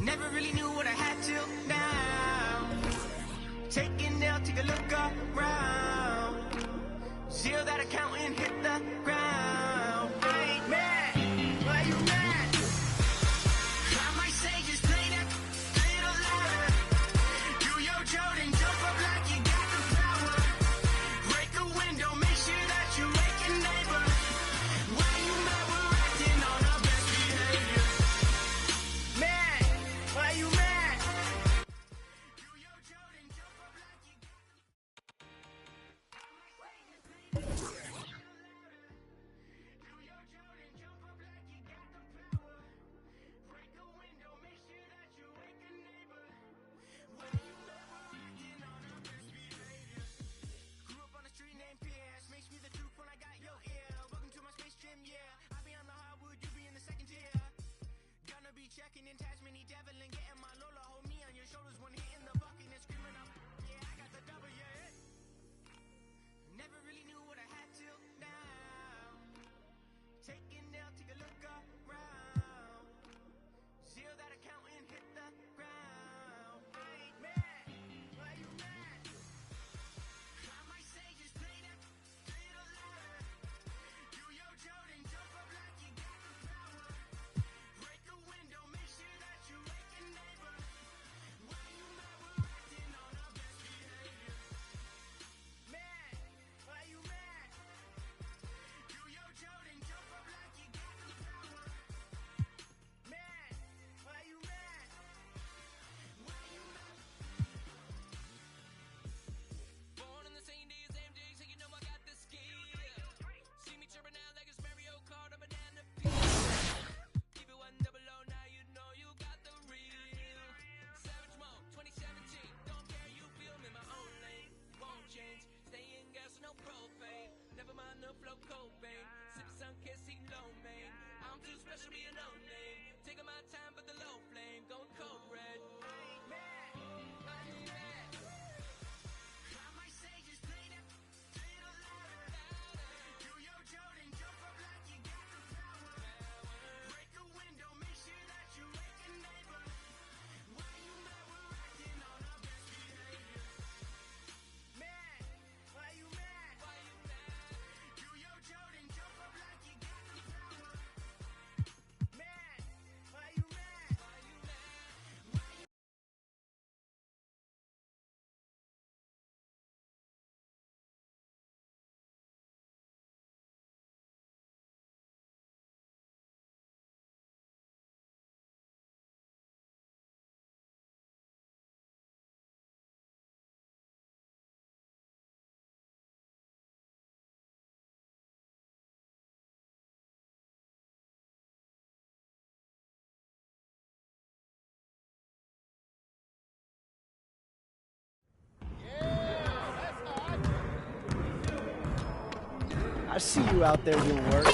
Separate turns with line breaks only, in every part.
Never really knew what I had till now. Taking now, take a look around. Zero that account and hit the ground. I ain't mad, why you mad? I might say just play that little louder. Do your Jordan, jump up like you got the power. Break a window, make sure that you wake your neighbor. Why you mad? We're acting on our best behavior. Mad, why you mad? Do your Jordan, jump up like you got the checking in Tasmania, devil and getting my Lola. Hold me on your shoulders when hitting the bucket and screaming up. Yeah, I got the double, yeah. Never really knew what I had till now. Taking now, take a look around. Zero that account and hit the ground. I ain't mad, why you mad? I might say just play that little louder. Do your Jordan, jump up like you got the power. Break a window, make sure that you wake your neighbor. Why you mad? We're acting on our best behavior. Mad, why you mad? Do your Jordan, jump up like you got the power. Mad, why you mad? Why you mad?
Born on the same day as MJ, so you know I got the skill. See me chirping out like it's Mario Kart, a banana peel. Keep it 100, now you know you got the real. Savage mode, 2017, don't care, you feel me, my own lane. Won't change, stay in gas, no propane. Never mind the flow, copain. Sip sun, kiss, see low, man. I'm too special, be a no name. Taking my time, but the low flame, going cold red.
I ain't mad,
I ain't mad.
I might say just play that little louder. Do your Jordan, jump up like you got the power. Break a window, make sure that you wake your neighbor. Why you mad? We're acting on our best behavior. Mad, why you mad?
Why you mad?
Do your Jordan, jump up like you got the power. Mad, why you mad?
Why you mad?
Why you
I see you out there doing work.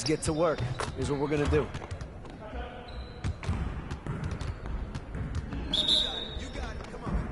Let's get to work. Here's what we're gonna do.
You got it. Come on.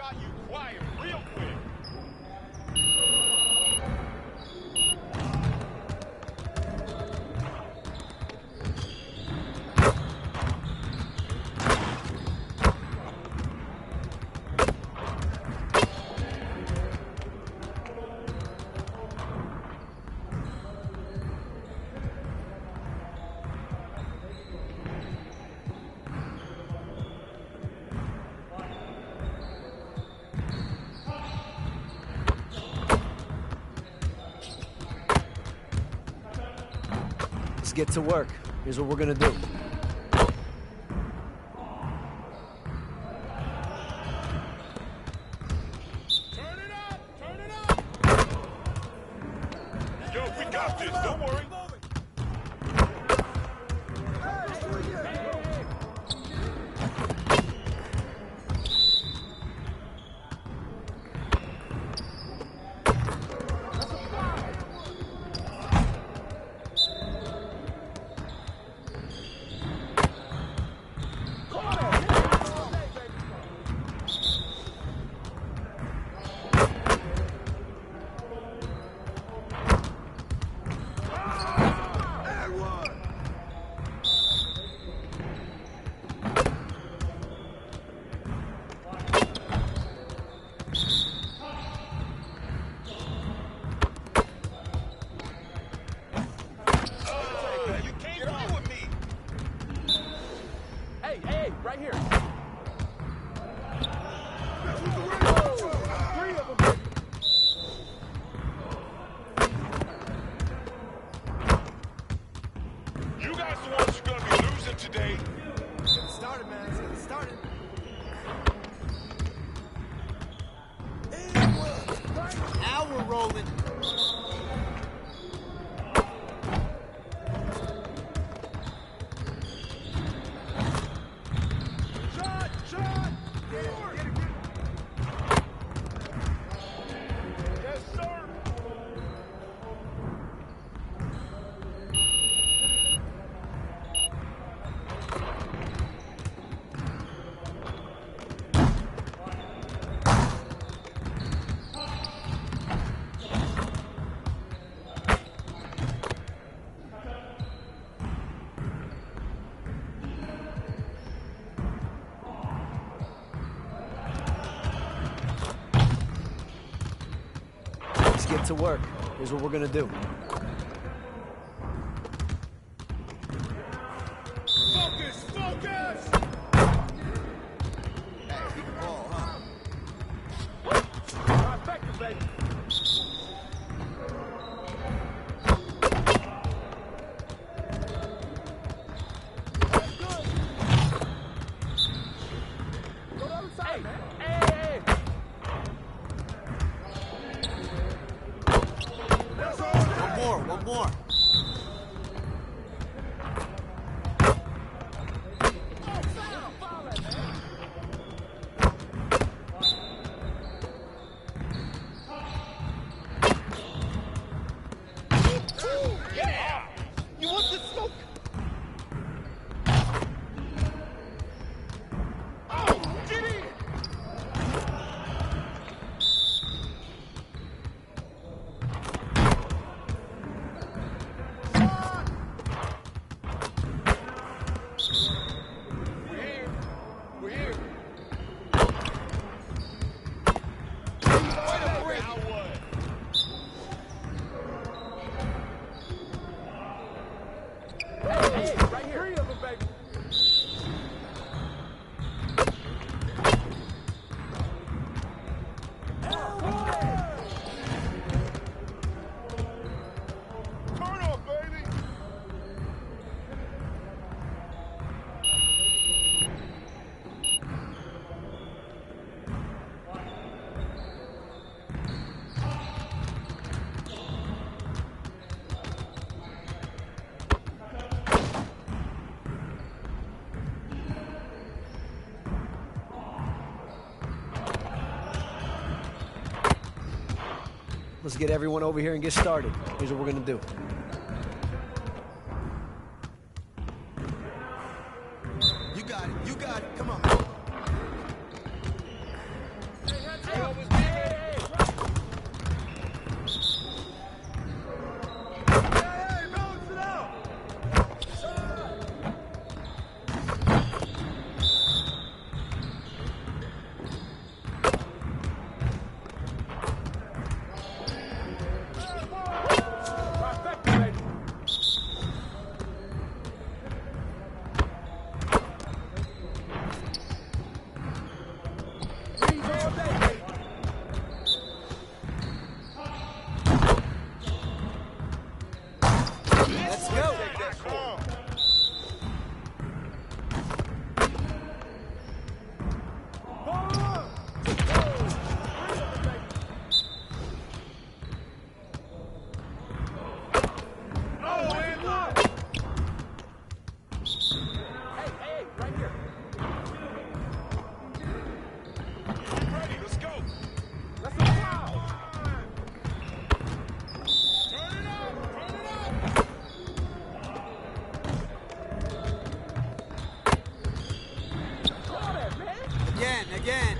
got you quiet real quick.
Let's get to work. Here's what we're gonna do.
Turn it up! Turn it up! Yo, we got this. Don't worry.
Right here.
You guys the ones who are gonna be losing today.
Let's get it started, man. Let's get it started.
Now we're rolling.
Shot! Shot! Get it, get it, get it.
Yes, sir.
Let's get to work. Here's what we're gonna do.
Focus! Focus!
Hey, we can ball, huh?
Trifecta, baby. Go to the other side, man. Hey!
One more.
Yeah!
You want the smoke?
Oh, get in!
We're here. We're here.
Now what?
Hey, right here. 3 of them, baby.
Turn up, baby!
Let's get everyone over here and get started. Here's what we're gonna do.
You got it. You got it. Come on.
Hey,
Again.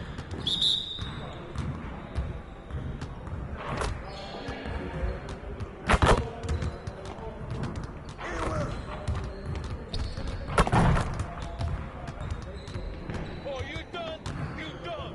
Oh, you done? You done?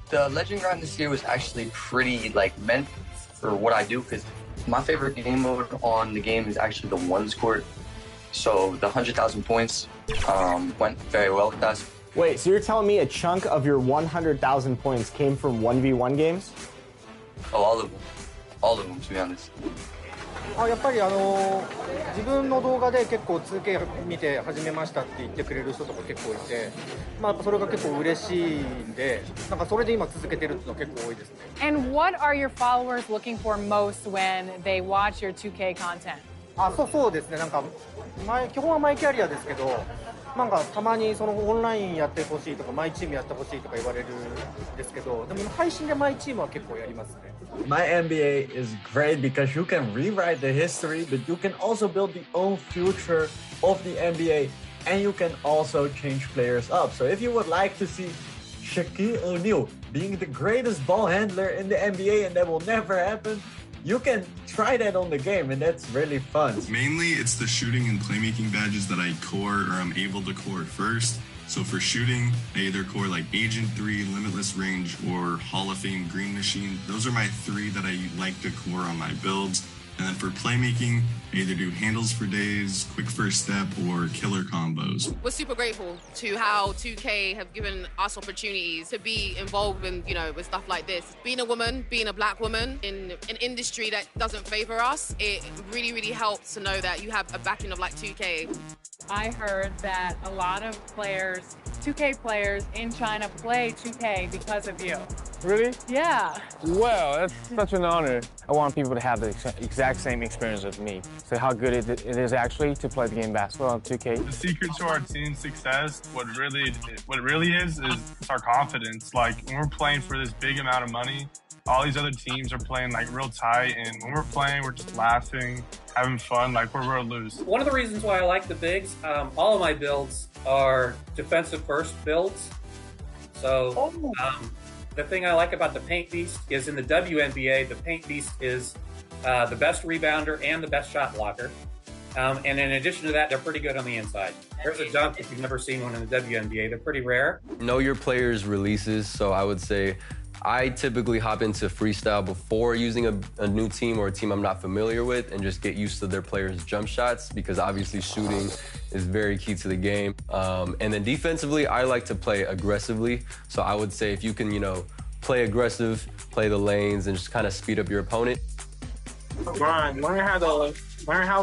The Legend Grind this year was actually pretty meant for what I do, because my favorite game mode on the game is actually the ones court. So the 100,000 points went very well with us.
Wait, so you're telling me a chunk of your 100,000 points came from 1v1 games?
Oh, all of them. All of them, to be honest.
やっぱり自分の動画で結構 2K 見て始めましたって言ってくれる人とか結構いて、やっぱそれが結構嬉しいんで、なんかそれで今続けてるっていうのは結構多いですね。
And what are your followers looking for most when they watch your 2K content?
そうですね。なんか基本はマイキャリアですけど、なんかたまにそのオンラインやってほしいとかマイチームやってほしいとか言われるんですけど、でも配信でマイチームは結構やりますね。
My NBA is great because you can rewrite the history, but you can also build the own future of the NBA, and you can also change players up. So if you would like to see Shaquille O'Neal being the greatest ball handler in the NBA and that will never happen, you can try that on the game, and that's really fun.
Mainly, it's the shooting and playmaking badges that I core or I'm able to core first. So for shooting, I either core like Agent 3, Limitless Range, or Hall of Fame Green Machine. Those are my 3 that I like to core on my builds. And then for playmaking, I either do handles for days, quick first step, or killer combos.
We're super grateful to how 2K have given us opportunities to be involved in, with stuff like this. Being a woman, being a black woman in an industry that doesn't favor us, it really, really helps to know that you have a backing of like 2K.
I heard that a lot of players, 2K players in China play 2K because of you.
Really?
Yeah.
Well, that's such an honor. I want people to have the exact same experience as me. So how good it is actually to play the game basketball on 2K.
The secret to our team's success, what it really is our confidence. Like when we're playing for this big amount of money, all these other teams are playing like real tight, and when we're playing, we're just laughing, having fun, like we're real loose.
One of the reasons why I like the bigs, all of my builds are defensive first builds. So the thing I like about the Paint Beast is in the WNBA, the Paint Beast is the best rebounder and the best shot blocker. And in addition to that, they're pretty good on the inside. There's a dunk if you've never seen one in the WNBA. They're pretty rare.
Know your players' releases, so I would say I typically hop into freestyle before using a new team or a team I'm not familiar with and just get used to their players' jump shots because obviously shooting is very key to the game. And then defensively, I like to play aggressively. So I would say if you can, play aggressive, play the lanes, and just kind of speed up your opponent.
Brian, learn how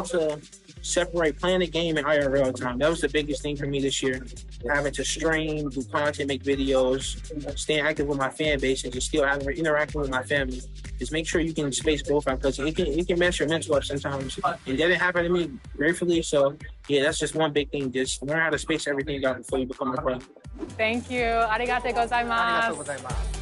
to separate playing the game and IRL time. That was the biggest thing for me this year. Having to stream, do content, make videos, staying active with my fan base, and just still interacting with my family. Just make sure you can space both out because it can mess your mental up sometimes. It didn't happen to me gratefully, so yeah, that's just one big thing. Just learn how to space everything out before you become a pro.
Thank you. Arigatou gozaimasu.
Arigatou gozaimasu.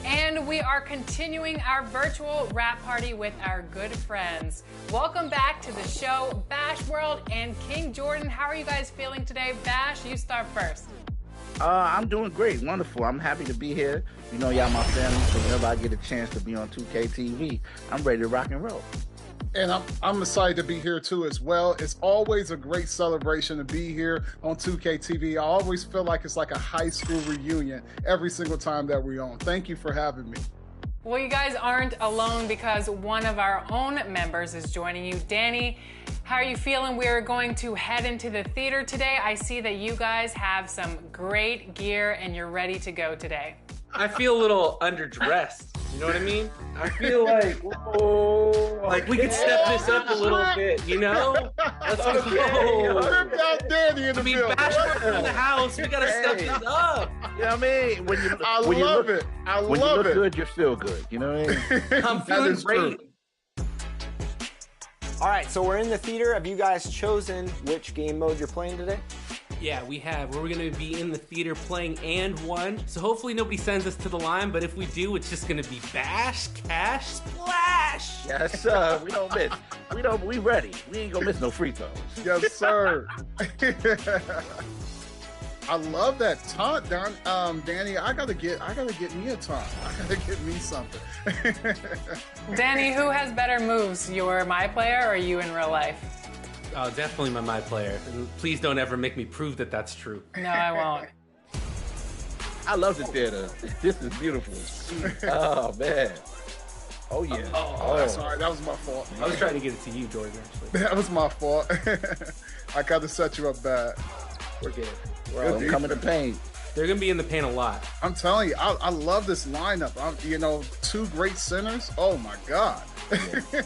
And we are continuing our virtual rap party with our good friends. Welcome back to the show, Bash World and King Jordan. How are you guys feeling today? Bash, you start first.
I'm doing great, wonderful. I'm happy to be here. You know, y'all my family, so whenever I get a chance to be on 2K TV, I'm ready to rock and roll.
And I'm excited to be here too as well. It's always a great celebration to be here on 2K TV. I always feel like it's like a high school reunion every single time that we're on. Thank you for having me.
Well, you guys aren't alone because one of our own members is joining you. Danny, how are you feeling? We're going to head into the theater today. I see that you guys have some great gear and you're ready to go today.
I feel a little underdressed. You know what I mean? I feel like, like we could step this up a little bit, you know? Let's go.
Rip out Danny in the building.
Bachelor in the house, we gotta step this up.
You know what I mean?
I love it.
When you look good, you feel good. You know what I mean?
I'm feeling great.
All right, so we're in the theater. Have you guys chosen which game mode you're playing today?
Yeah, we have. We're going to be in the theater playing and one. So hopefully nobody sends us to the line, but if we do, it's just going to be bash, cash, splash.
Yes, sir. We don't miss. We ready. We ain't gonna miss no free throws.
Yes, sir. I love that taunt, Danny. I gotta get me a taunt. I gotta get me something.
Danny, who has better moves? You're my player or you in real life?
Oh, definitely my player. And please don't ever make me prove that that's true.
No, I won't.
I love the theater. This is beautiful. Oh, man. Oh, yeah.
Oh, sorry. That was my fault.
I was trying to get it to you, Jordan, actually.
That was my fault. I got to set you up bad.
We're good.
We're all coming to paint.
They're going to be in the paint a lot.
I'm telling you, I love this lineup. Two great centers. Oh, my God.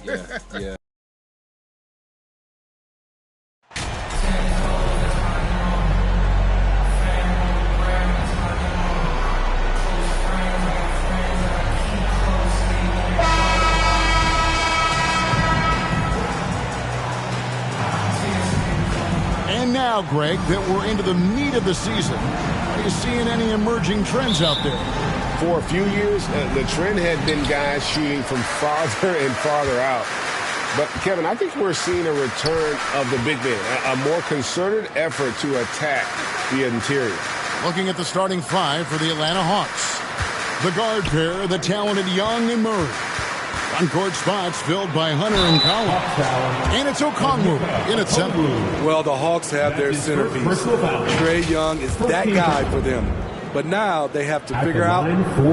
Yeah.
And now, Greg, that we're into the meat of the season, are you seeing any emerging trends out there?
For a few years, the trend had been guys shooting from farther and farther out. But, Kevin, I think we're seeing a return of the big man, a more concerted effort to attack the interior.
Looking at the starting five for the Atlanta Hawks. The guard pair, the talented Young and Murray. On-court spots filled by Hunter and Collins. And it's Okongwu in at center.
Well, the Hawks have their centerpiece. Trae Young is that guy for them. But now they have to figure out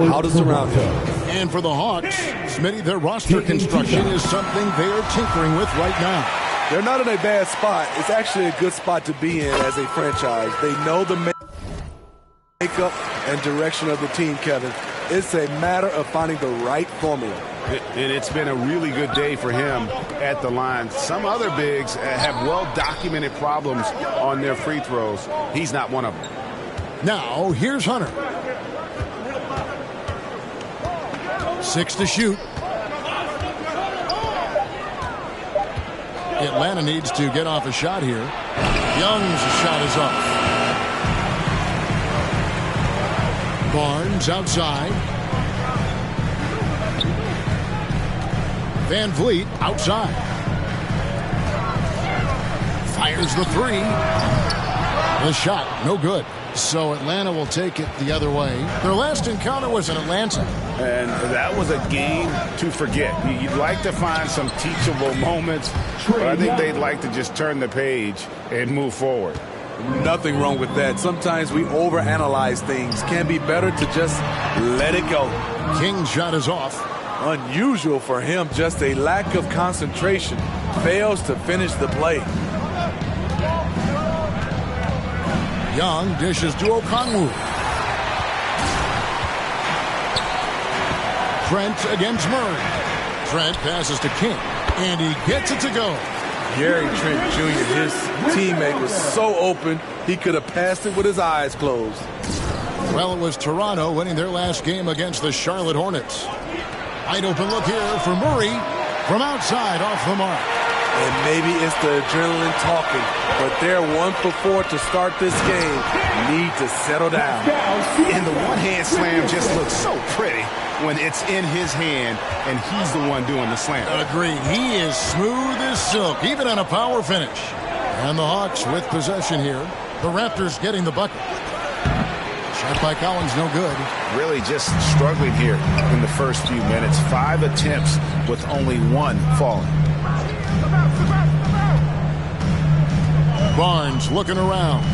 how to surround him.
And for the Hawks, Smitty, their roster construction is something they are tinkering with right now.
They're not in a bad spot. It's actually a good spot to be in as a franchise. They know the makeup and direction of the team, Kevin. It's a matter of finding the right formula.
And it's been a really good day for him at the line. Some other bigs have well-documented problems on their free throws. He's not one of them.
Now, here's Hunter. 6 to shoot. Atlanta needs to get off a shot here. Young's shot is off. Barnes outside. Van Vliet outside. Fires the three. The shot, no good. So Atlanta will take it the other way. Their last encounter was in Atlanta.
And that was a game to forget. You'd like to find some teachable moments, but I think they'd like to just turn the page and move forward.
Nothing wrong with that. Sometimes we overanalyze things. Can be better to just let it go.
King's shot is off.
Unusual for him, just a lack of concentration. Fails to finish the play.
Young dishes to Okongwu. Trent against Murray. Trent passes to King, and he gets it to go.
Gary Trent Jr., his teammate, was so open, he could have passed it with his eyes closed.
Well, it was Toronto winning their last game against the Charlotte Hornets. Wide open look here for Murray from outside off the mark.
And maybe it's the adrenaline talking, but they're 1 for 4 to start this game. Need to settle down.
And the one-hand slam just looks so pretty when it's in his hand and he's the one doing the slam.
Agreed. He is smooth as silk, even on a power finish. And the Hawks with possession here. The Raptors getting the bucket. Shot by Collins, no good.
Really just struggling here in the first few minutes. 5 attempts with only 1 falling.
Barnes looking around.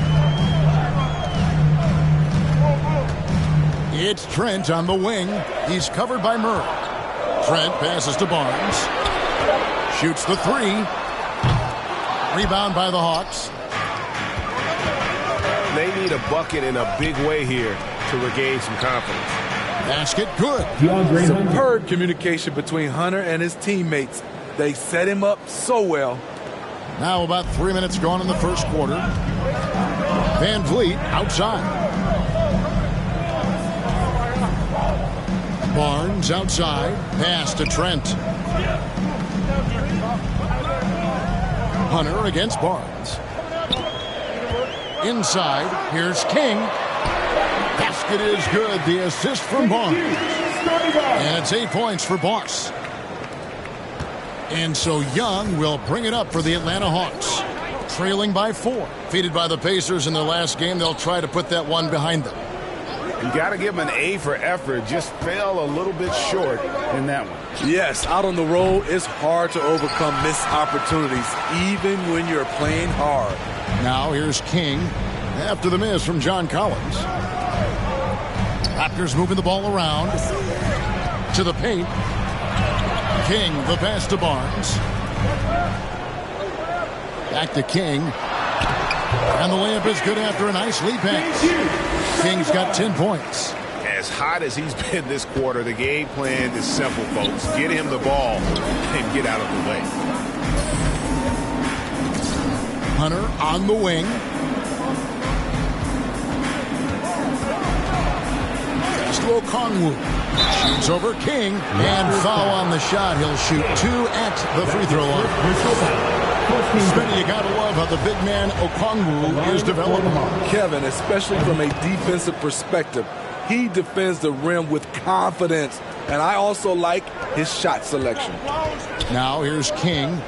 It's Trent on the wing. He's covered by Murray. Trent passes to Barnes. Shoots the three. Rebound by the Hawks.
They need a bucket in a big way here to regain some confidence.
Basket good.
Superb communication between Hunter and his teammates. They set him up so well.
Now about 3 minutes gone in the first quarter. Van Vliet outside. Barnes outside. Pass to Trent. Hunter against Barnes. Inside, here's King. Basket is good. The assist from Barnes. And it's 8 points for Boss. And so Young will bring it up for the Atlanta Hawks. Trailing by 4. Defeated by the Pacers in their last game. They'll try to put that one behind them.
You got to give them an A for effort. Just fell a little bit short in that one.
Yes, out on the road, it's hard to overcome missed opportunities, even when you're playing hard.
Now here's King after the miss from John Collins. Raptors moving the ball around to the paint. King, the pass to Barnes. Back to King. And the layup is good after a nice lead pass. King's got 10 points.
As hot as he's been this quarter, the game plan is simple, folks. Get him the ball and get out of the way.
Hunter on the wing. Pass to Okongwu. Shoots over King, and foul on the shot. He'll shoot 2 at the free throw line. Smitty, you gotta love how the big man Okongwu is developing.
Kevin, especially from a defensive perspective, he defends the rim with confidence, and I also like his shot selection.
Now here's King,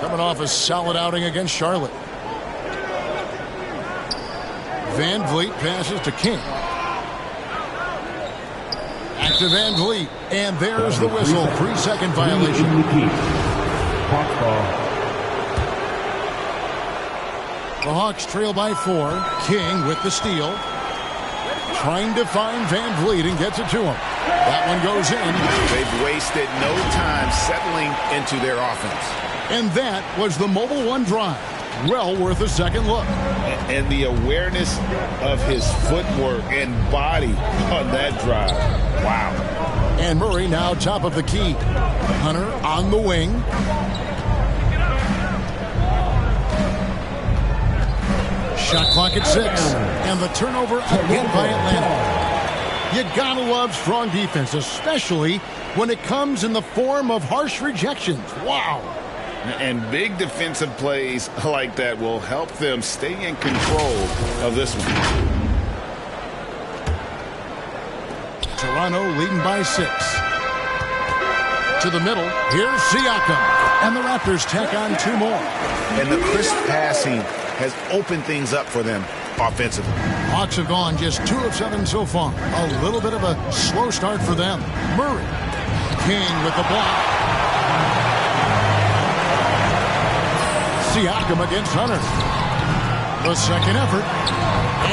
coming off a solid outing against Charlotte. Van Vliet passes to King. Back to Van Vliet, and there's the whistle. 3-second violation. The Hawks trail by 4. King with the steal. Trying to find Van Vliet and gets it to him. That one goes in.
They've wasted no time settling into their offense.
And that was the Mobile One drive. Well worth a second look.
And the awareness of his footwork and body on that drive. Wow.
And Murray now top of the key. Hunter on the wing. Shot clock at 6. And the turnover again by Atlanta. You gotta love strong defense, especially when it comes in the form of harsh rejections. Wow.
And big defensive plays like that will help them stay in control of this one.
Toronto leading by 6. To the middle. Here's Siakam. And the Raptors tack on 2 more.
And the crisp passing has opened things up for them offensively.
Hawks have gone just 2 of 7 so far. A little bit of a slow start for them. Murray. King with the block. Siakam against Hunter. The second effort.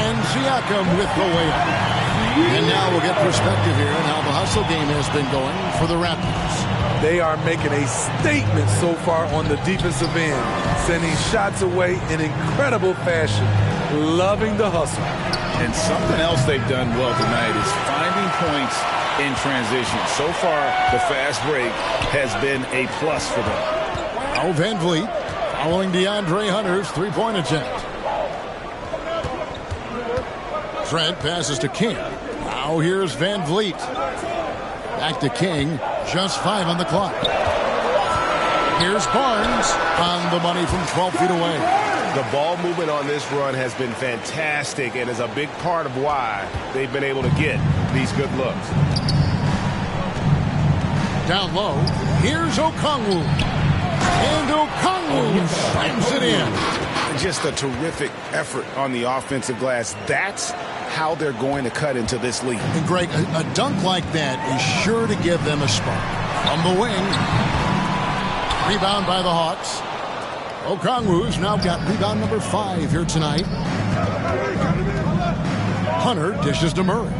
And Siakam with the layup. And now we'll get perspective here on how the hustle game has been going for the Raptors.
They are making a statement so far on the defensive end, sending shots away in incredible fashion. Loving the hustle.
And something else they've done well tonight is finding points in transition. So far, the fast break has been a plus for them.
Now Van Vliet following DeAndre Hunter's three-point attempt. Trent passes to King. Now here's Van Vliet. Back to King. Just 5 on the clock. Here's Barnes on the money from 12 feet away.
The ball movement on this run has been fantastic and is a big part of why they've been able to get these good looks.
Down low. Here's Okongwu. And Okongwu slams it in.
Just a terrific effort on the offensive glass. That's how they're going to cut into this lead.
And Greg, a dunk like that is sure to give them a spark. From the wing. Rebound by the Hawks. Okongwu's now got rebound number 5 here tonight. Hunter dishes to Murray.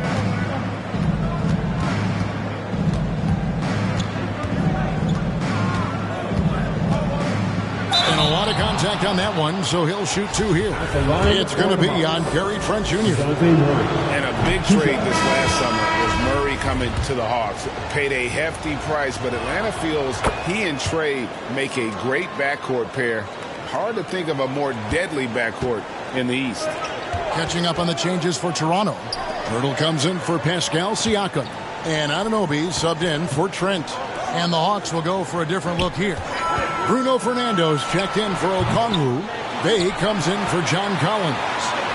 And a lot of contact on that one, so he'll shoot 2 here. It's going to be on Gary Trent Jr.
And a big trade this last summer was Murray coming to the Hawks. Paid a hefty price, but Atlanta feels he and Trey make a great backcourt pair. Hard to think of a more deadly backcourt in the East.
Catching up on the changes for Toronto. Hurdle comes in for Pascal Siakam. And Anunoby subbed in for Trent. And the Hawks will go for a different look here. Bruno Fernando's checked in for Okongwu. Bay comes in for John Collins.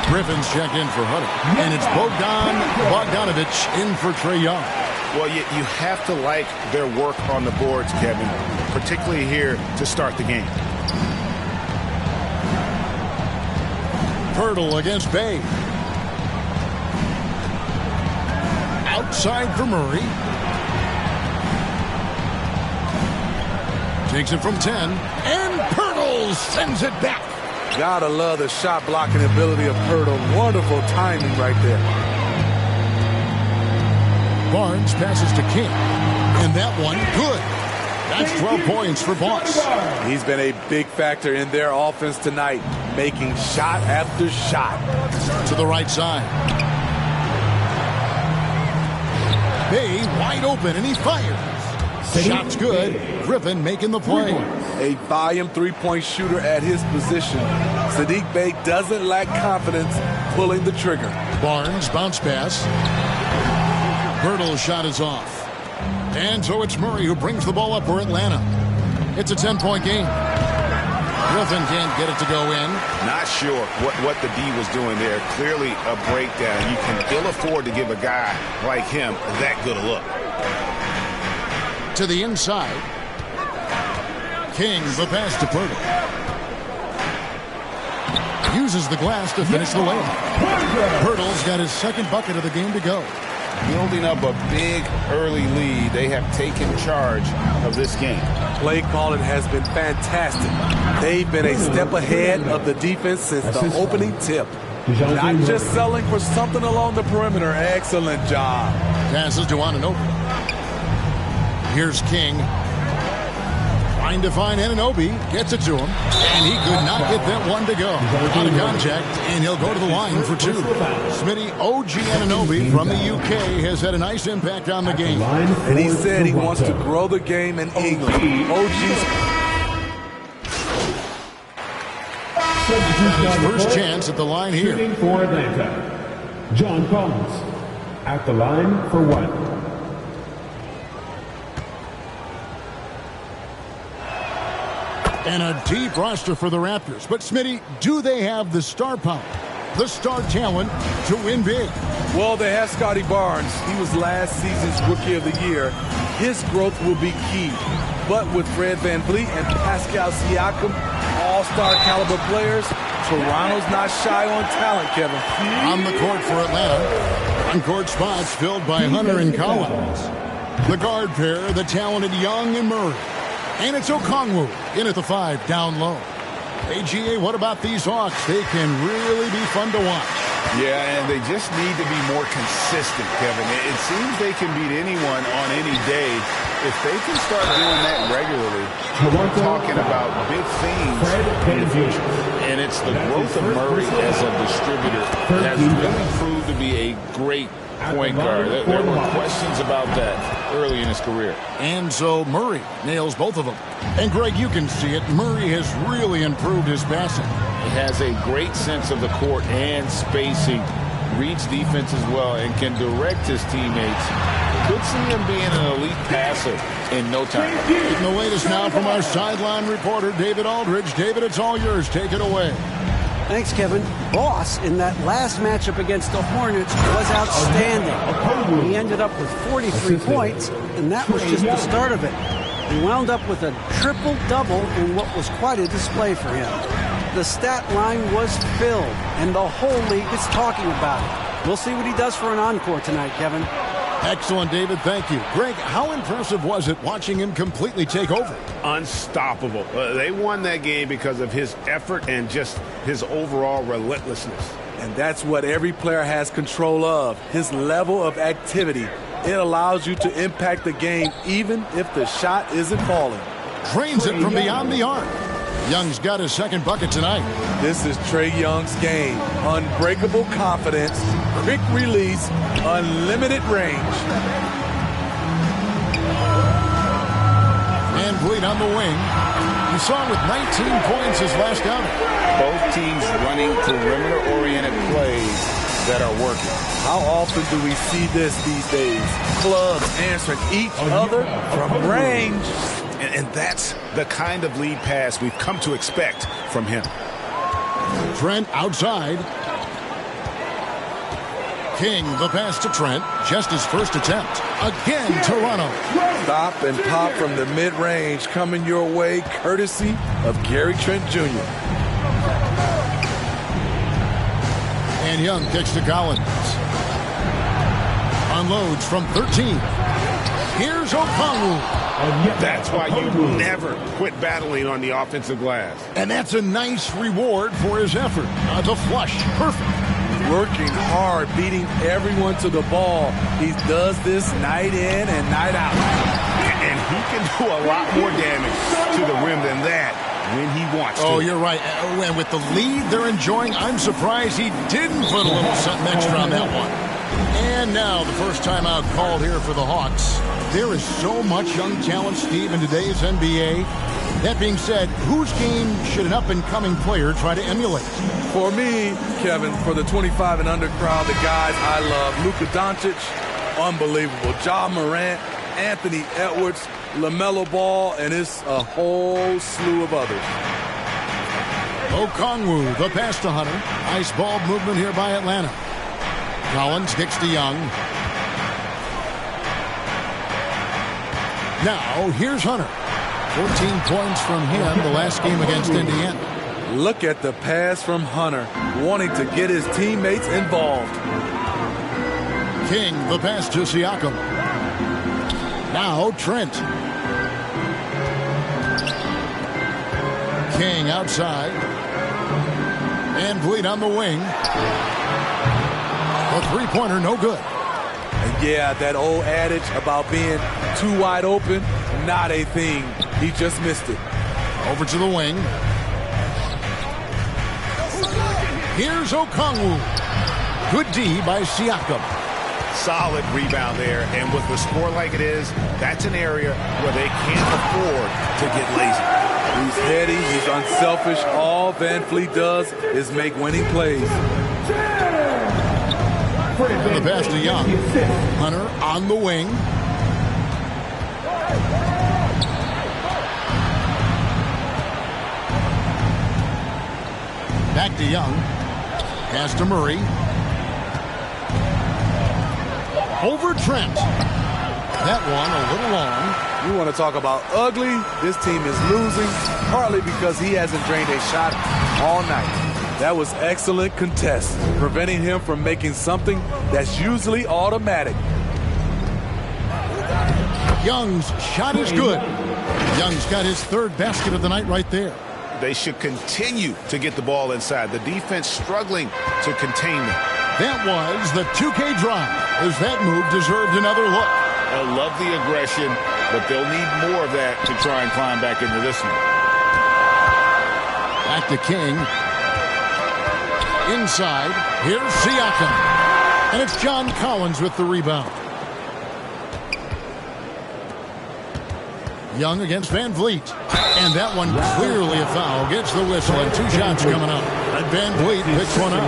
Griffin's checked in for Hunter. And it's Bogdanovich in for Trae Young.
Well, you have to like their work on the boards, Kevin, particularly here to start the game.
Hurdle against Bay. Outside for Murray. Takes it from 10. And Pirtle sends it back.
Gotta love the shot blocking ability of Pirtle. Wonderful timing right there.
Barnes passes to King. And that one, good. That's 12 points for Boss.
He's been a big factor in their offense tonight, making shot after shot.
To the right side. Bay wide open, and he fires. Shot's good. Griffin making the play.
A volume three-point shooter at his position. Sadiq Bey doesn't lack confidence pulling the trigger.
Barnes bounce pass. Hurdle's shot is off. And so it's Murray who brings the ball up for Atlanta. It's a 10-point game. Griffin can't get it to go in.
Not sure what the D was doing there. Clearly a breakdown. You can ill afford to give a guy like him that good a look.
To the inside. King, the pass to Pirtle. Uses the glass to finish the layup. Pirtle's got his second bucket of the game to go.
Building up a big early lead. They have taken charge of this game.
Play calling has been fantastic. They've been a step ahead of the defense since the opening tip. Not just selling for something along the perimeter. Excellent job.
Passes to Anunoby. Here's King. Trying to find Anunoby. Gets it to him. And he could not get that one to go. Out of contact, and he'll go to the line for two. Smitty, OG Anunoby from the UK has had a nice impact on the game.
And he said he wants to grow the game in England. OG's
his first chance at the line here.
Shooting for Atlanta, John Collins at the line for one.
And a deep roster for the Raptors. But, Smitty, do they have the star power, the star talent to win big?
Well, they have Scotty Barnes. He was last season's Rookie of the Year. His growth will be key. But with Fred VanVleet and Pascal Siakam, all-star caliber players, Toronto's not shy on talent, Kevin.
On the court for Atlanta, on-court spots filled by Hunter and Collins. The guard pair, the talented Young and Murray. And it's Okongwu in at the 5, down low. AGA, what about these Hawks? They can really be fun to watch.
Yeah, and they just need to be more consistent, Kevin. It seems they can beat anyone on any day. If they can start doing that regularly, we're talking about big things in the future. And it's the growth of Murray as a distributor that has really proved to be a great point guard. There were questions about that early in his career.
And so Murray nails both of them. And Greg, you can see it. Murray has really improved his passing.
He has a great sense of the court and spacing, reads defense as well, and can direct his teammates. Could see him being an elite passer in no time.
Getting the latest now from our sideline reporter, David Aldridge. David, it's all yours. Take it away.
Thanks, Kevin. Boss, in that last matchup against the Hornets, was outstanding. He ended up with 43 points, and that was just the start of it. He wound up with a triple-double in what was quite a display for him. The stat line was filled, and the whole league is talking about it. We'll see what he does for an encore tonight, Kevin.
Excellent, David. Thank you. Greg, how impressive was it watching him completely take over?
Unstoppable. They won that game because of his effort and just his overall relentlessness.
And that's what every player has control of, his level of activity. It allows you to impact the game even if the shot isn't falling.
Drains it from beyond the arc. Young's got his second bucket tonight.
This is Trae Young's game. Unbreakable confidence, quick release, unlimited range.
VanVleet on the wing. You saw him with 19 points his last outing.
Both teams running perimeter-oriented plays that are working.
How often do we see this these days? Clubs answering each other from range.
And that's the kind of lead pass we've come to expect from him.
Trent outside. King, the pass to Trent. Just his first attempt. Again, Toronto.
Stop and pop from the mid-range coming your way, courtesy of Gary Trent Jr.
And Young kicks to Collins. Unloads from 13. Here's Okongwu.
That's why you never quit battling on the offensive glass.
And that's a nice reward for his effort. The flush, perfect.
Working hard, beating everyone to the ball. He does this night in and night out.
And he can do a lot more damage to the rim than that when he wants to.
Oh, you're right. And with the lead they're enjoying, I'm surprised he didn't put a little something extra on that one. And now the first timeout called here for the Hawks. There is so much young talent, Steve, in today's NBA. That being said, whose game should an up-and-coming player try to emulate?
For me, Kevin, for the 25 and under crowd, the guys I love, Luka Doncic, unbelievable. Ja Morant, Anthony Edwards, LaMelo Ball, and it's a whole slew of others.
Okongwu, the pass to Hunter. Nice ball movement here by Atlanta. Collins kicks to Young. Now, here's Hunter. 14 points from him the last game against Indiana.
Look at the pass from Hunter, wanting to get his teammates involved.
King, the pass to Siakam. Now, Trent. King outside. And Vliet on the wing. The three-pointer, no good.
And yeah, that old adage about being too wide open, not a thing. He just missed it.
Over to the wing. Here's Okongwu. Good D by Siakam.
Solid rebound there, and with the score like it is, that's an area where they can't afford to get lazy.
He's heady, he's unselfish. All Van Fleet does is make winning plays.
The pass to Young. Hunter on the wing. Back to Young. Pass to Murray. Over Trent. That one a little long.
You want to talk about ugly? This team is losing, partly because he hasn't drained a shot all night. That was excellent contest, preventing him from making something that's usually automatic.
Young's shot is good. Young's got his third basket of the night right there.
They should continue to get the ball inside. The defense struggling to contain them.
That was the 2K drive, as that move deserved another look.
I love the aggression, but they'll need more of that to try and climb back into this one.
Back to King. Inside, here's Siakam. And it's John Collins with the rebound. Young against Van Vliet. And that one clearly a foul. Gets the whistle and 2 shots coming up. And Van Vliet picks one up.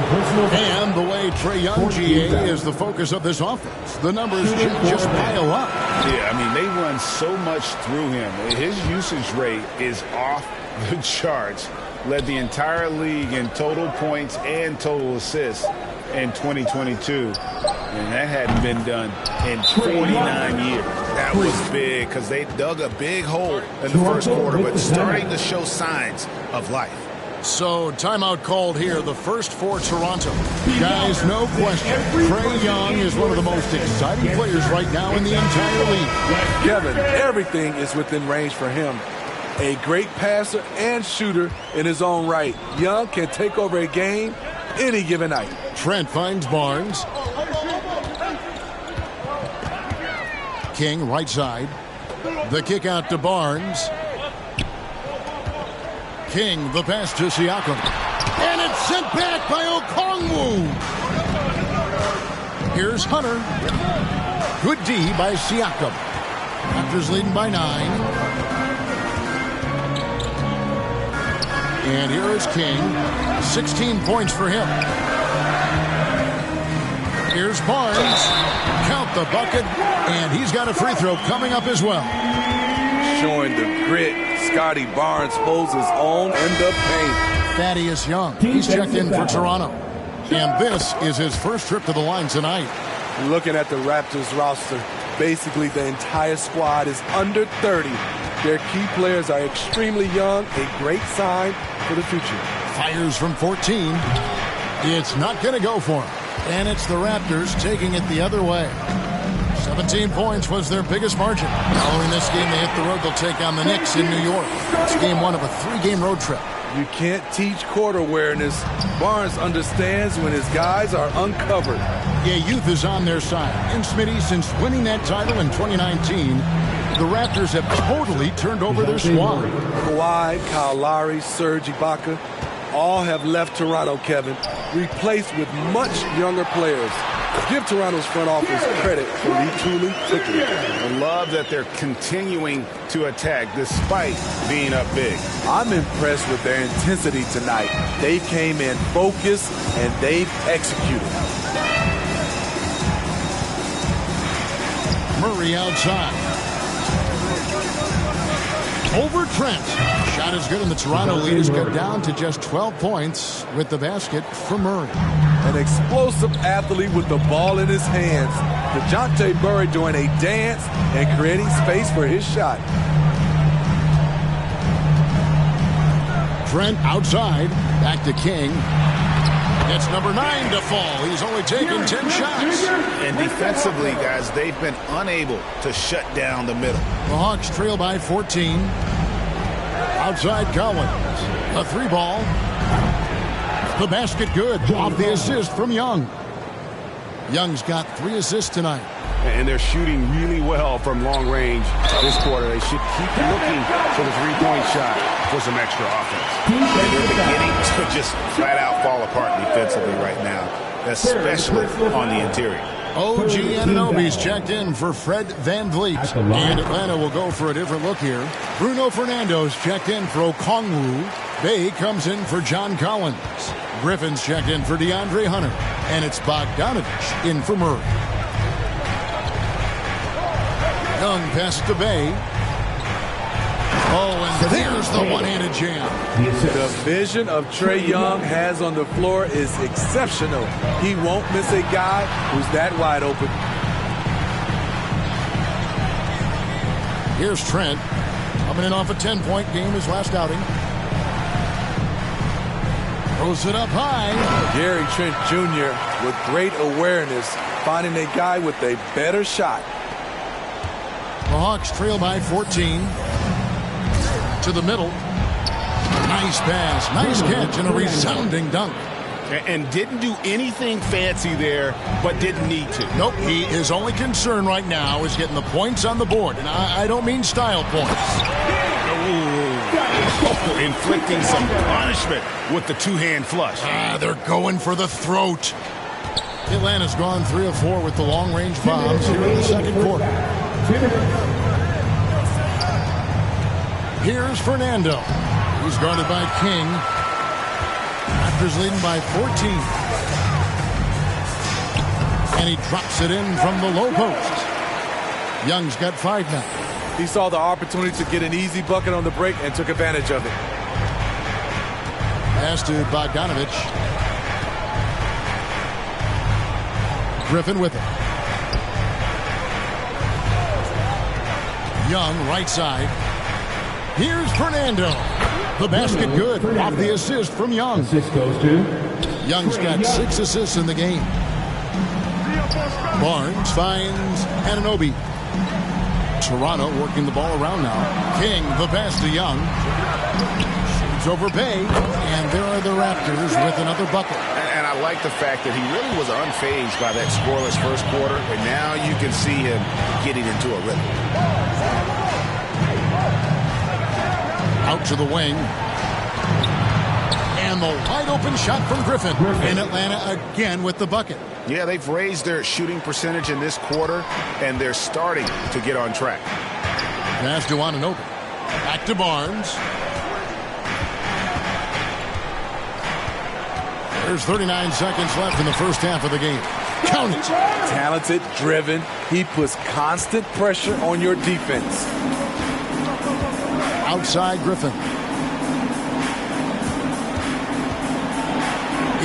And the way Trae Young, GA, is the focus of this offense. The numbers just pile up.
Yeah, I mean, they run so much through him. His usage rate is off the charts. Led the entire league in total points and total assists in 2022. And that hadn't been done in 49 years. That was big because they dug a big hole in the first quarter, but starting to show signs of life.
So, timeout called here, the first for Toronto. Guys, no question, Trae Young is one of the most exciting players right now in the entire league.
Kevin, everything is within range for him. A great passer and shooter in his own right. Young can take over a game any given night.
Trent finds Barnes. King, right side. The kick out to Barnes. King, the pass to Siakam. And it's sent back by Okongwu. Here's Hunter. Good D by Siakam. Raptors leading by 9. And here is King. 16 points for him. Here's Barnes. Count the bucket. And he's got a free throw coming up as well.
Showing the grit. Scotty Barnes holds his own in the paint.
Thaddeus Young. He's checked in for Toronto. And this is his first trip to the line tonight.
Looking at the Raptors roster, basically the entire squad is under 30. Their key players are extremely young, a great sign for the future.
Fires from 14. It's not going to go for him. And it's the Raptors taking it the other way. 17 points was their biggest margin. Following this game, they hit the road. They'll take on the Knicks in New York. It's game 1 of a 3-game road trip.
You can't teach court awareness. Barnes understands when his guys are uncovered.
Yeah, youth is on their side. And Smitty, since winning that title in 2019, the Raptors have totally turned over their squad.
Kawhi, Kyle Lowry, Serge Ibaka, all have left Toronto, Kevin, replaced with much younger players. Give Toronto's front office credit for retooling quickly.
I love that they're continuing to attack despite being up big.
I'm impressed with their intensity tonight. They came in focused and they've executed.
Murray outside. over Trent. Shot is good, and the Toronto lead is cut down to just 12 points with the basket for Murray.
An explosive athlete with the ball in his hands. DeJounte Murray doing a dance and creating space for his shot.
Trent outside. Back to King. It's number 9 to fall. He's only taken 10 shots.
And defensively, guys, they've been unable to shut down the middle.
The Hawks trail by 14. Outside Collins. A 3-ball. The basket good. Off the assist from Young. Young's got 3 assists tonight.
And they're shooting really well from long range this quarter. They should keep looking for the three-point shot for some extra offense.
And they're beginning to just flat out fall apart defensively right now, especially on the interior.
OG Anunoby's checked in for Fred VanVleet. And Atlanta will go for a different look here. Bruno Fernando's checked in for Okongwu. Bay comes in for John Collins. Griffin's checked in for DeAndre Hunter. And it's Bogdanovich in for Murray. Young passes to Bay. Oh, and there's the one-handed jam.
The vision of Trae Young has on the floor is exceptional. He won't miss a guy who's that wide open.
Here's Trent. Coming in off a 10-point game his last outing. Throws it up high.
Gary Trent Jr. with great awareness, finding a guy with a better shot.
The Hawks trail by 14. To the middle. Nice pass, nice catch, and a resounding dunk.
And didn't do anything fancy there, but didn't need to.
Nope, his only concern right now is getting the points on the board. And I don't mean style points.
Ooh. Inflicting some punishment with the two-hand flush.
They're going for the throat. Atlanta's gone 3 of 4 with the long-range bombs here in the second quarter. Here's Fernando. He's guarded by King. Raptors leading by 14. And he drops it in from the low post. Young's got 5 now.
He saw the opportunity to get an easy bucket on the break and took advantage of it.
Pass to Bogdanovich. Griffin with it. Young, right side. Here's Fernando. The basket good. Off the assist from Young.
Assist goes to
Young's got 6 assists in the game. Barnes finds Anunoby. Toronto working the ball around now. King, the pass to Young. Shoots over Bay. And there are the Raptors with another bucket.
And I like the fact that he really was unfazed by that scoreless first quarter. And now you can see him getting into a rhythm.
Out to the wing. And the wide open shot from Griffin. And Atlanta again with the bucket.
Yeah, they've raised their shooting percentage in this quarter, and they're starting to get on track.
Pass to Anunoby. Back to Barnes. There's 39 seconds left in the first half of the game. Count it.
Talented, driven. He puts constant pressure on your defense.
Outside Griffin.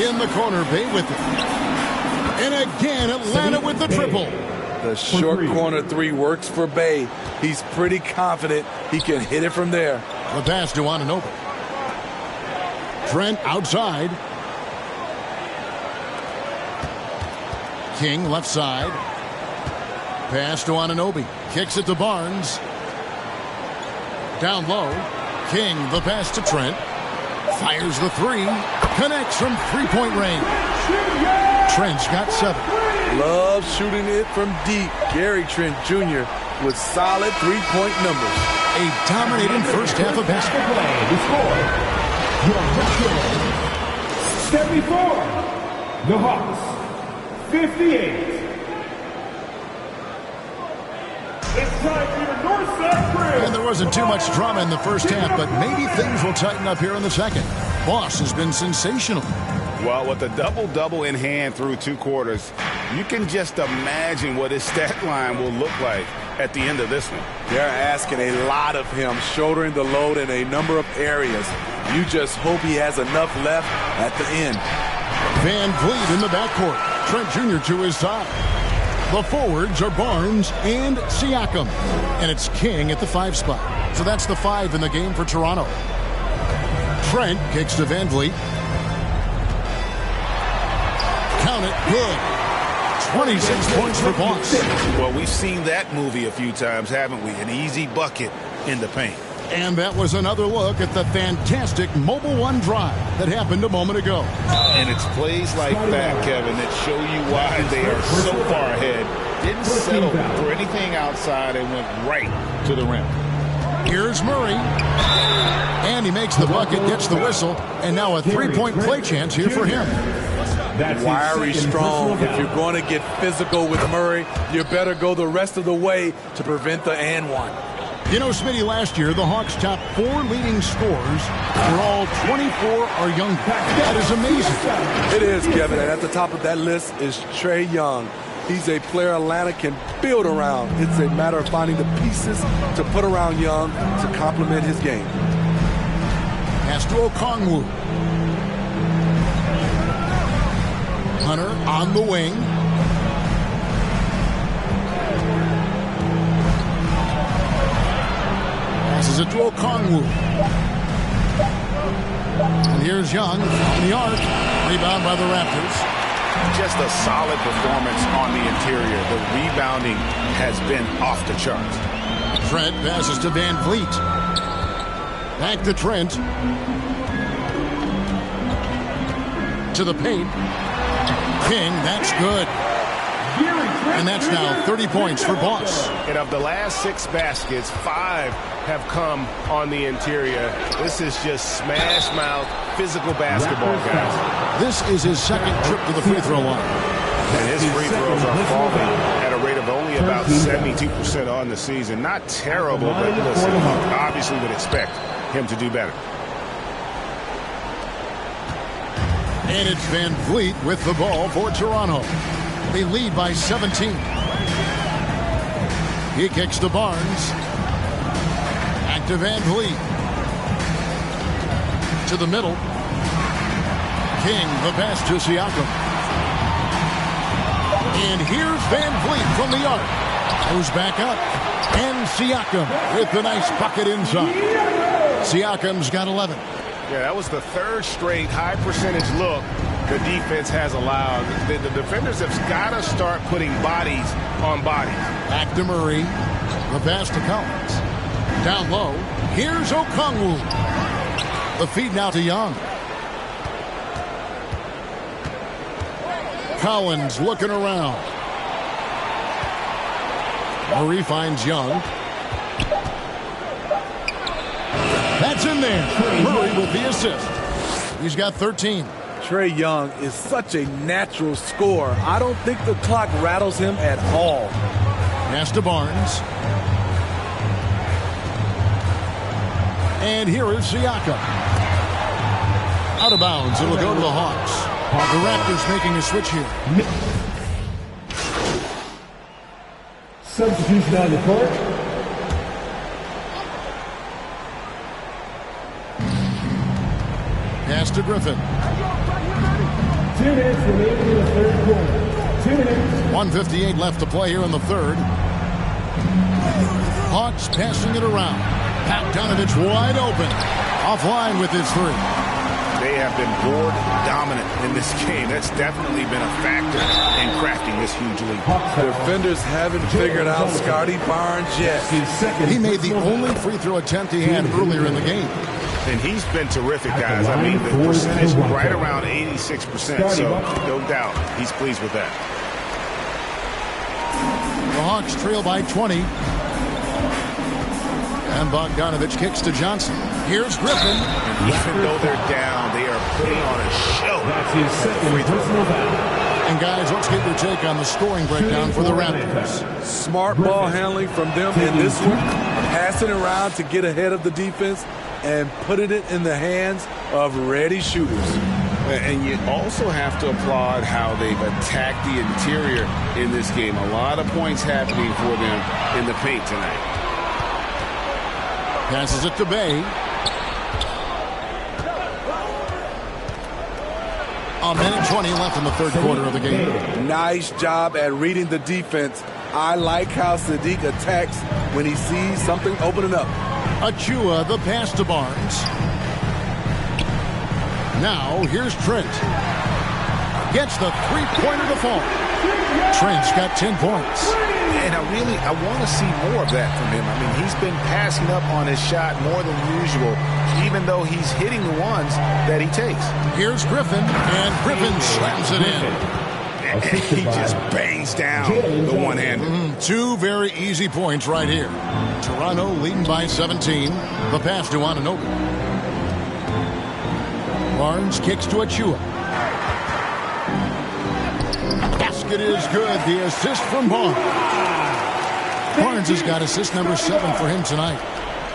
In the corner, Bay with it. And again, Atlanta with the triple.
The short corner 3 works for Bay. He's pretty confident he can hit it from there.
The pass to Anunoby. Trent outside. King left side. Pass to Anunoby. Kicks it to Barnes. Down low. King, the pass to Trent. Fires the 3. Connects from 3-point range. Trent's got 7.
Loves shooting it from deep. Gary Trent Jr. with solid 3-point numbers.
A dominating first half of basketball.
The score, your record, 74. The Hawks, 58. It's time for your Northside Bridge.
And there wasn't too much drama in the first half, but maybe things will tighten up here in the second. Boss has been sensational.
Well, with a double-double in hand through 2 quarters, you can just imagine what his stat line will look like at the end of this one.
They're asking a lot of him, shouldering the load in a number of areas. You just hope he has enough left at the end.
Van Vliet in the backcourt. Trent Jr. to his side. The forwards are Barnes and Siakam. And it's King at the 5 spot. So that's the 5 in the game for Toronto. Trent kicks to Van Vliet. Count it, good. 26 points for Boss.
Well, we've seen that movie a few times, haven't we? An easy bucket in the paint.
And that was another look at the fantastic Mobile One drive that happened a moment ago.
And it's plays like that, Kevin, that show you why they are so far ahead. Didn't settle for anything outside and went right to the rim.
Here's Murray. And he makes the bucket, gets the whistle, and now a 3-point play chance here for him.
Wiry, strong. If you're going to get physical with Murray, you better go the rest of the way to prevent the and one.
You know, Smitty, last year, the Hawks' top 4 leading scorers were all 24 or younger. That is amazing.
It is, Kevin, and at the top of that list is Trae Young. He's a player Atlanta can build around. It's a matter of finding the pieces to put around Young to complement his game.
Pass to Okongwu. Hunter on the wing. Passes it to Okongwu. And here's Young on the arc. Rebound by the Raptors.
Just a solid performance on the interior. The rebounding has been off the charts.
Trent passes to Van Vliet. Back to Trent. To the paint. King, that's good. And that's now 30 points for Boss.
And of the last 6 baskets, 5 have come on the interior. This is just smash mouth, physical basketball, guys.
This is his second trip to the free throw line.
And his free throws are falling at a rate of only about 72% on the season. Not terrible, but listen, obviously would expect him to do better.
And it's Van Vliet with the ball for Toronto. They lead by 17. He kicks to Barnes. Back to Van Vliet. To the middle. King, the pass to Siakam. And here's Van Vliet from the arc. Goes back up. And Siakam with the nice bucket inside. Siakam's got 11.
Yeah, that was the 3rd straight high percentage look the defense has allowed. The defenders have got to start putting bodies on bodies.
Back to Murray. The pass to Collins. Down low. Here's Okongwu. The feed now to Young. Collins looking around. Murray finds Young. That's in there. Murray with the assist. He's got 13.
Trae Young is such a natural scorer. I don't think the clock rattles him at all.
Pass to Barnes. And here is Siakam. Out of bounds. It'll go to the Hawks. The Raptors making a switch here.
Substitution on the court.
Pass to Griffin.
2 minutes remaining in the third quarter. 2 minutes.
1:58 left to play here in the third. Hawks passing it around. Bogdanovich wide open. Offline with his 3.
They have been board dominant in this game. That's definitely been a factor in crafting this huge lead.
Defenders haven't figured out Scotty Barnes yet.
He made the only free throw attempt he had earlier in the game.
And he's been terrific, guys. I mean, the percentage right around 86%, so no doubt he's pleased with that.
The Hawks trail by 20. And Bogdanovich kicks to Johnson. Here's Griffin.
And even though they're down, they are putting on a show.
That's his second personal foul.
And guys, let's get your take on the scoring breakdown for the Raptors.
Smart ball handling from them in this one. Passing around to get ahead of the defense and putting it in the hands of ready shooters.
And you also have to applaud how they've attacked the interior in this game. A lot of points happening for them in the paint tonight.
Passes it to Bay. A minute 20 left in the third quarter of the game.
Nice job at reading the defense. I like how Sadiq attacks when he sees something opening up.
Achua, the pass to Barnes. Now, here's Trent. Gets the three-pointer to fall. Trent's got 10 points.
And I want to see more of that from him. I mean, he's been passing up on his shot more than usual, even though he's hitting the ones that he takes.
Here's Griffin, and Griffin slams it in.
He just bangs down the one-hander.
Two very easy points right here. Toronto leading by 17. The pass to Anunoby. Barnes kicks to Achua. Basket is good. The assist from Barnes. Barnes has got assist number 7 for him tonight.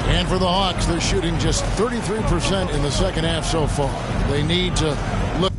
And for the Hawks, they're shooting just 33% in the second half so far. They need to look.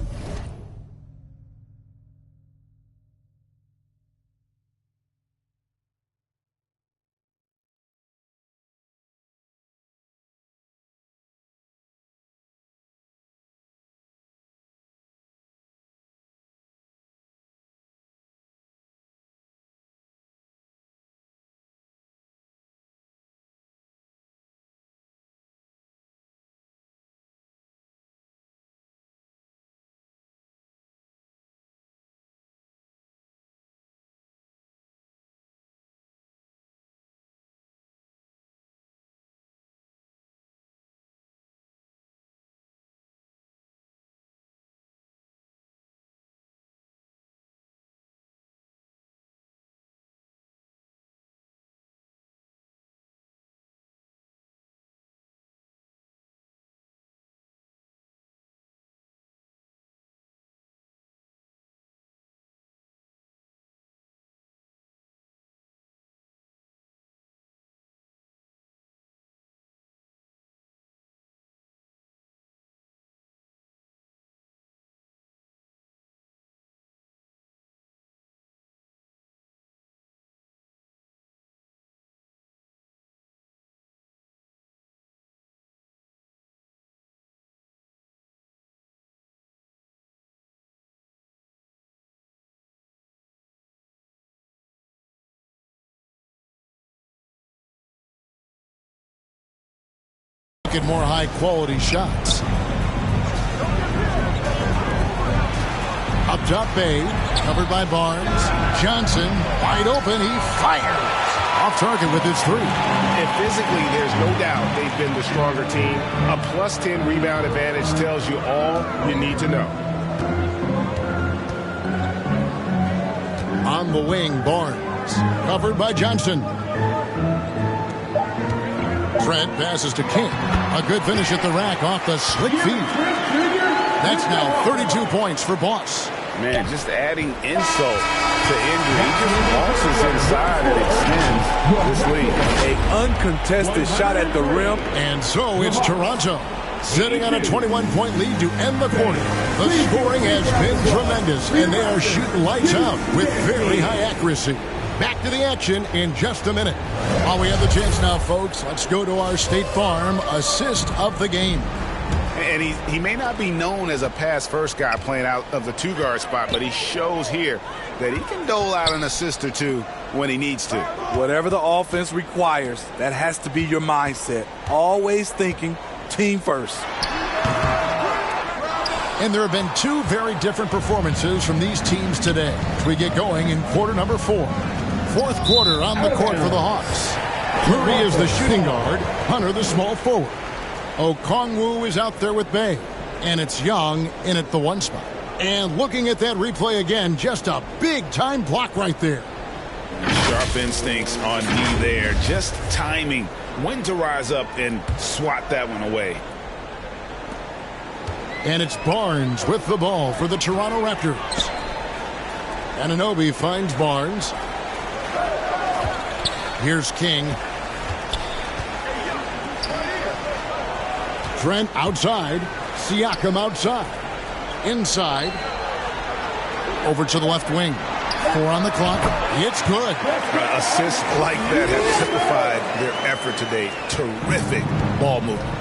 At more high-quality shots. Up top, Bay, covered by Barnes. Johnson, wide open, he fires. Off target with his three.
And physically, there's no doubt they've been the stronger team. A plus 10 rebound advantage tells you all you need to know.
On the wing, Barnes, covered by Johnson. Trent passes to King. A good finish at the rack off the slick feed. That's now 32 points for Boss.
Man, just adding insult to injury. He just waltzes inside and extends this lead.
An uncontested shot at the rim.
And so it's Toronto sitting on a 21-point lead to end the quarter. The scoring has been tremendous, and they are shooting lights out with very high accuracy. Back to the action in just a minute. While we have the chance now, folks, let's go to our State Farm assist of the game.
And he may not be known as a pass-first guy playing out of the two-guard spot, but he shows here that he can dole out an assist or two when he needs to.
Whatever the offense requires, that has to be your mindset. Always thinking team first.
And there have been two very different performances from these teams today as we get going in quarter number 4. Fourth quarter on the court for the Hawks. Murray is the shooting guard, Hunter the small forward. Okongwu is out there with Bay, and it's Young in at the 1 spot. And looking at that replay again, just a big-time block right there.
Sharp instincts on D there, just timing when to rise up and swat that one away.
And it's Barnes with the ball for the Toronto Raptors. Anunoby finds Barnes. Here's King. Trent outside. Siakam outside. Inside. Over to the left wing. 4 on the clock. It's good.
Assists like that have typified their effort today. Terrific ball movement.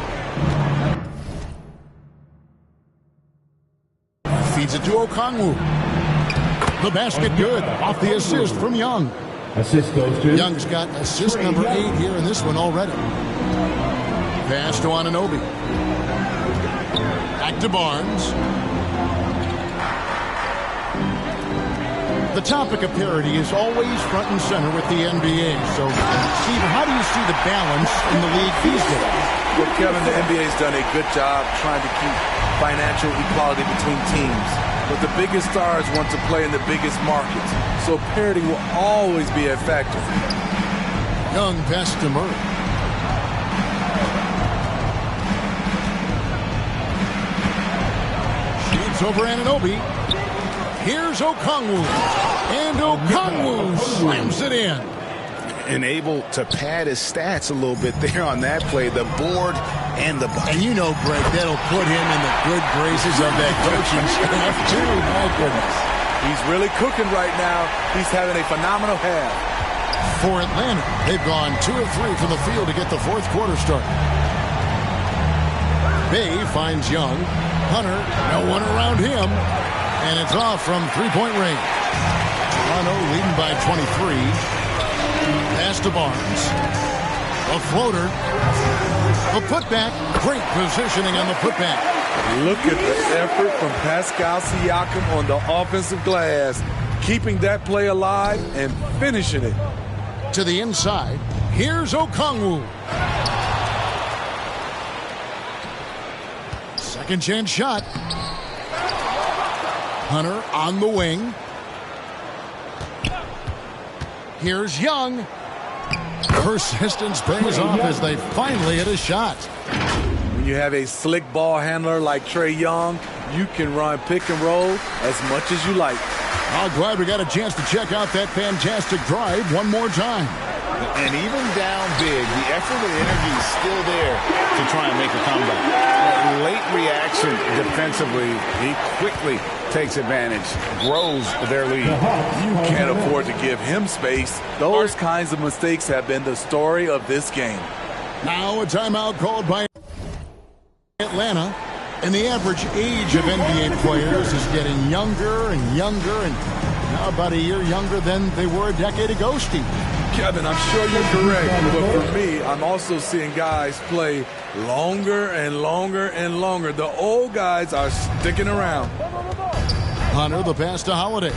Feeds it to Okongwu. The basket good. Off the assist from Young.
Assist goes to
Young's got assist number 8 here in this one already. Pass to Anunoby. Back to Barnes. The topic of parity is always front and center with the NBA. So, Steve, how do you see the balance in the league these days?
Well, Kevin, the NBA's done a good job trying to keep financial equality between teams. But the biggest stars want to play in the biggest markets. So parity will always be a factor.
Young pass to Murray. Shoots over Anunoby. Here's Okongwu. And Okongwu slams it in.
And able to pad his stats a little bit there on that play. The board and the bucket.
And you know, Greg, that'll put him in the good graces of that coaching staff, too. My goodness.
He's really cooking right now. He's having a phenomenal half.
For Atlanta, they've gone 2 of 3 from the field to get the fourth quarter started. Bay finds Young. Hunter, no one around him. And it's off from three-point range. Toronto leading by 23. Pass to Barnes. A floater. A putback. Great positioning on the putback.
Look at the effort from Pascal Siakam on the offensive glass. Keeping that play alive and finishing it.
To the inside. Here's Okongwu. Second chance shot. Hunter on the wing. Here's Young. Persistence pays off as they finally hit a shot.
When you have a slick ball handler like Trae Young, you can run pick and roll as much as you like.
I'm glad we got a chance to check out that fantastic drive one more time.
And even down big, the effort and energy is still there to try and make a comeback.
Late reaction defensively, he quickly takes advantage, grows their lead.
You can't afford to give him space. Those kinds of mistakes have been the story of this game.
Now a timeout called by Atlanta. And the average age of NBA players is getting younger and younger, and now about a year younger than they were a decade ago, Steve.
Kevin, I'm sure you're correct, but for me, I'm also seeing guys play longer and longer and longer. The old guys are sticking around.
Hunter, the pass to Holiday.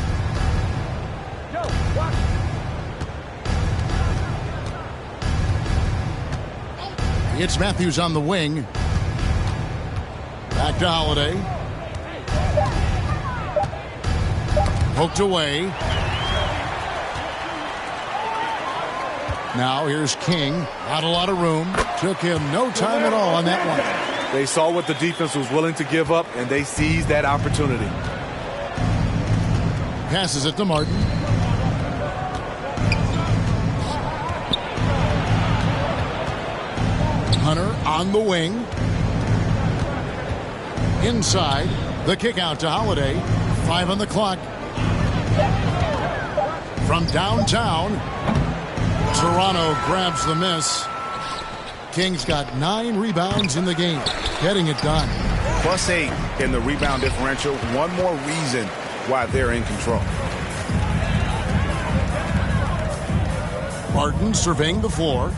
It's Matthews on the wing. Back to Holiday. Poked away. Now here's King. Not a lot of room. Took him no time at all on that one.
They saw what the defense was willing to give up, and they seized that opportunity.
Passes it to Martin. Hunter on the wing. Inside, the kick out to Holiday. 5 on the clock. From downtown, Toronto grabs the miss. Kings got 9 rebounds in the game, getting it done.
+8 in the rebound differential. One more reason why they're in control.
Martin surveying the floor.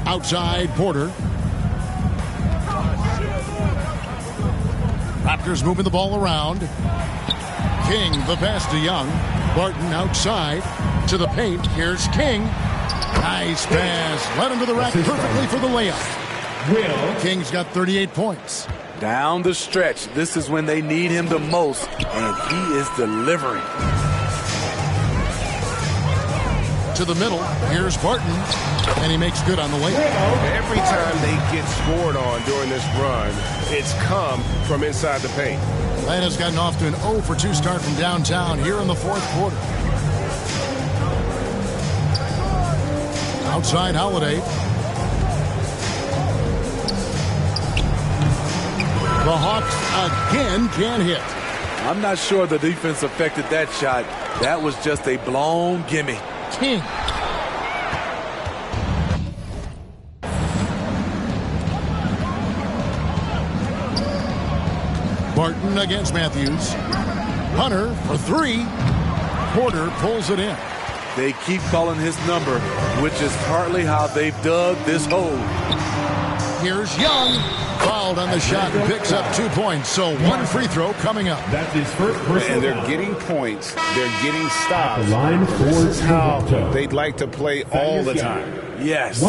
Outside, Porter. Raptors moving the ball around. King, the pass to Young. Barton outside to the paint. Here's King. Nice pass. Led him to the rack perfectly for the layup. King's got 38 points.
Down the stretch, this is when they need him the most, and he is delivering.
To the middle. Here's Barton. And he makes good on the way.
Every time they get scored on during this run, it's come from inside the paint.
Atlanta's gotten off to an 0 for 2 start from downtown here in the fourth quarter. Outside Holiday. The Hawks again can't hit.
I'm not sure the defense affected that shot. That was just a blown gimme.
King. Barton against Matthews. Hunter for three. Porter pulls it in.
They keep calling his number, which is partly how they've dug this hole.
Here's Young. Fouled on the shot and picks up 2 points. So one free throw coming up.
That's his first personal.
And they're getting points. They're getting stops.
The line for
this is how
Toronto.
they'd like to play all the time.
Yes.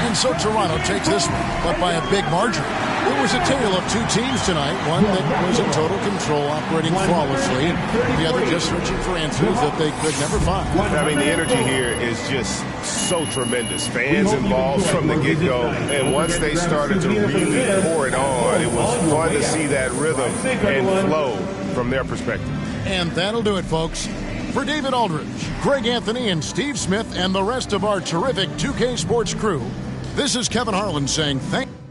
And so Toronto takes this one, but by a big margin. It was a tale of two teams tonight, one that was in total control, operating flawlessly, and the other just searching for answers that they could never find.
I mean, the energy here is just so tremendous. Fans involved from the get-go, and once they started to really pour it on, it was fun to see that rhythm and flow from their perspective.
And that'll do it, folks. For David Aldridge, Greg Anthony, and Steve Smith, and the rest of our terrific 2K Sports crew, this is Kevin Harlan saying thank you.